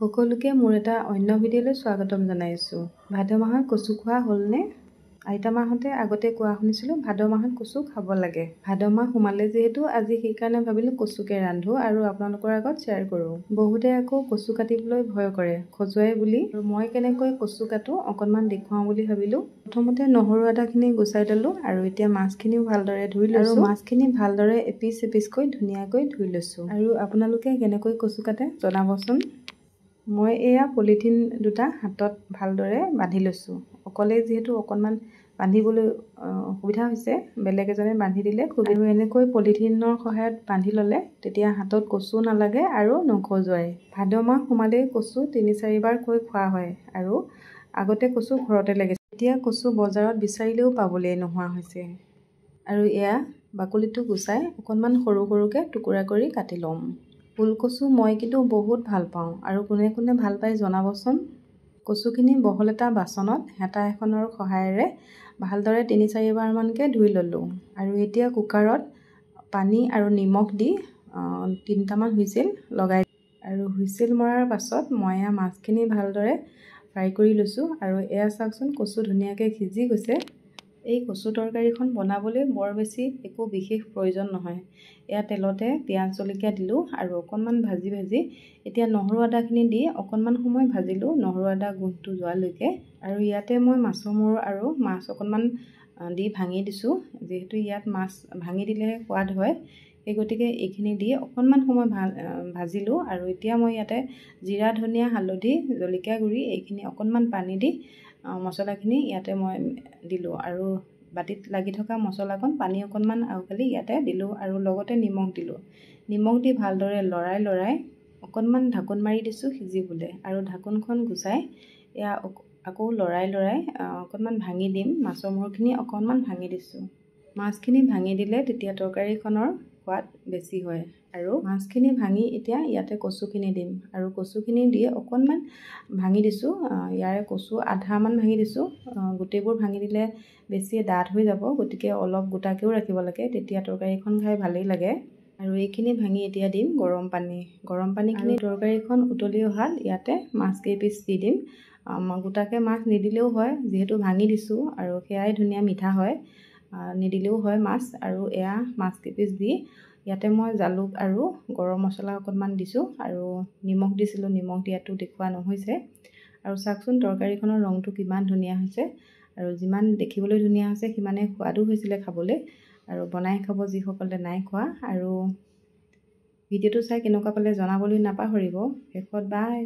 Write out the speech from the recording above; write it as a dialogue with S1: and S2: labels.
S1: সকলোকে মোৰ এটা অন্য ভিডিঅ'লৈ স্বাগতম জনাইছোঁ। ভাদ মাহত কচু খোৱা হ'লনে? আইতা মাহঁতে আগতে কোৱা শুনিছিলোঁ ভাদ মাহত কচু খাব লাগে। ভাদ মাহ সোমালে যিহেতু আজি সেইকাৰণে ভাবিলোঁ কচুকে ৰান্ধোঁ আৰু আপোনালোকৰ আগত শ্বেয়াৰ কৰোঁ। বহুতে আকৌ কচু কাটিবলৈ ভয় কৰে, খজুৱাই বুলি। আৰু মই কেনেকৈ কচু কাটো অকণমান দেখুৱাওঁ বুলি ভাবিলোঁ। প্ৰথমতে নহৰু আদাখিনি গুচাই ল'লোঁ আৰু এতিয়া মাছখিনিও ভালদৰে ধুই লৈছোঁ। আৰু মাছখিনি ভালদৰে এপিচ এপিচকৈ ধুনীয়াকৈ ধুই লৈছোঁ। আৰু আপোনালোকে কেনেকৈ কচু কাটে জনাবচোন। মই এয়া পলিথিন দুটা হাতত ভালদৰে বান্ধি লৈছোঁ। অকলে যিহেতু অকণমান বান্ধিবলৈ অসুবিধা হৈছে, বেলেগ এজনে বান্ধি দিলে খুব। আৰু এনেকৈ পলিথিনৰ সহায়ত বান্ধি ল'লে তেতিয়া হাতত কচু নালাগে আৰু নখজুৱাই। ভাদ মাহ সোমালেই কচু ৩-৪বাৰকৈ খোৱা হয় আৰু আগতে কচু ঘৰতে লাগিছিল। এতিয়া কচু বজাৰত বিচাৰিলেও পাবলৈ নোহোৱা হৈছে। আৰু এয়া বাকলিটো গুচাই অকণমান সৰু সৰুকৈ টুকুৰা কৰি কাটি ল'ম। ফুলকচু মই কিন্তু বহুত ভাল পাওঁ আৰু কোনে কোনে ভাল পায় জনাবচোন। কচুখিনি বহল এটা বাচনত হেতা এখনৰ সহায়েৰে ভালদৰে ৩-৪বাৰমানকৈ ধুই ল'লোঁ। আৰু এতিয়া কুকাৰত পানী আৰু নিমখ দি 3টামান হুইচেল লগাই আৰু হুইচেল মৰাৰ পাছত মই এয়া মাছখিনি ভালদৰে ফ্ৰাই কৰি লৈছোঁ। আৰু এয়া চাওকচোন কচু ধুনীয়াকৈ সিজি গৈছে। এই কচু তৰকাৰীখন বনাবলৈ বৰ বেছি একো বিশেষ প্ৰয়োজন নহয়। এয়া তেলতে পিঁয়াজ জলকীয়া দিলোঁ আৰু অকণমান ভাজি এতিয়া নহৰু আদাখিনি দি অকণমান সময় ভাজিলোঁ, নহৰু আদা গোন্ধটো যোৱালৈকে। আৰু ইয়াতে মই মাছৰ মূৰ আৰু মাছ অকণমান দি ভাঙি দিছোঁ। যিহেতু ইয়াত মাছ ভাঙি দিলেহে সোৱাদ হয়, সেই গতিকে এইখিনি দি অকণমান সময় ভাজিলোঁ। আৰু এতিয়া মই ইয়াতে জিৰা, ধনিয়া, হালধি, জলকীয়া গুড়ি এইখিনি অকণমান পানী দি মছলাখিনি ইয়াতে মই দিলোঁ। আৰু বাতিত লাগি থকা মছলাকণ পানী অকণমান আওখালি ইয়াতে দিলোঁ আৰু লগতে নিমখ দিলোঁ। নিমখ দি ভালদৰে লৰাই অকণমান ঢাকোন মাৰি দিছোঁ সিজিবলৈ। আৰু ঢাকোনখন গুচাই এয়া আকৌ লৰাই অকণমান ভাঙি দিম। মাছৰ মূৰখিনি অকণমান ভাঙি দিছোঁ। মাছখিনি ভাঙি দিলে তেতিয়া তৰকাৰীখনৰ সোৱাদ বেছি হয়। আৰু মাছখিনি ভাঙি এতিয়া ইয়াতে কচুখিনি দিম আৰু কচুখিনি দি অকণমান ভাঙি দিছোঁ। ইয়াৰে কচু আধামান ভাঙি দিছোঁ। গোটেইবোৰ ভাঙি দিলে বেছি ডাঠ হৈ যাব, গতিকে অলপ গোটাকৈও ৰাখিব লাগে, তেতিয়া তৰকাৰীখন খাই ভালেই লাগে। আৰু এইখিনি ভাঙি এতিয়া দিম গৰম পানীখিনি তৰকাৰীখন উতলি অহাত ইয়াতে মাছ কেইপিচ দি দিম। গোটাকৈ মাছ নিদিলেও হয়, যিহেতু ভাঙি দিছোঁ আৰু সেয়াই ধুনীয়া মিঠা হয়, নিদিলেও হয় মাছ। আৰু এয়া মাছ কেইপিচ দি ইয়াতে মই জালুক আৰু গৰম মছলা অকণমান দিছোঁ আৰু নিমখ দিছিলোঁ, নিমখ দিয়াটো দেখুওৱা নহৈছে। আৰু চাওকচোন তৰকাৰীখনৰ ৰংটো কিমান ধুনীয়া হৈছে। আৰু যিমান দেখিবলৈ ধুনীয়া হৈছে সিমানে সোৱাদো হৈছিলে খাবলৈ। আৰু বনাই খাব যিসকলে নাই খোৱা। আৰু ভিডিঅ'টো চাই কেনেকুৱা পালে জনাবলৈ নাপাহৰিব। শেষত বাই।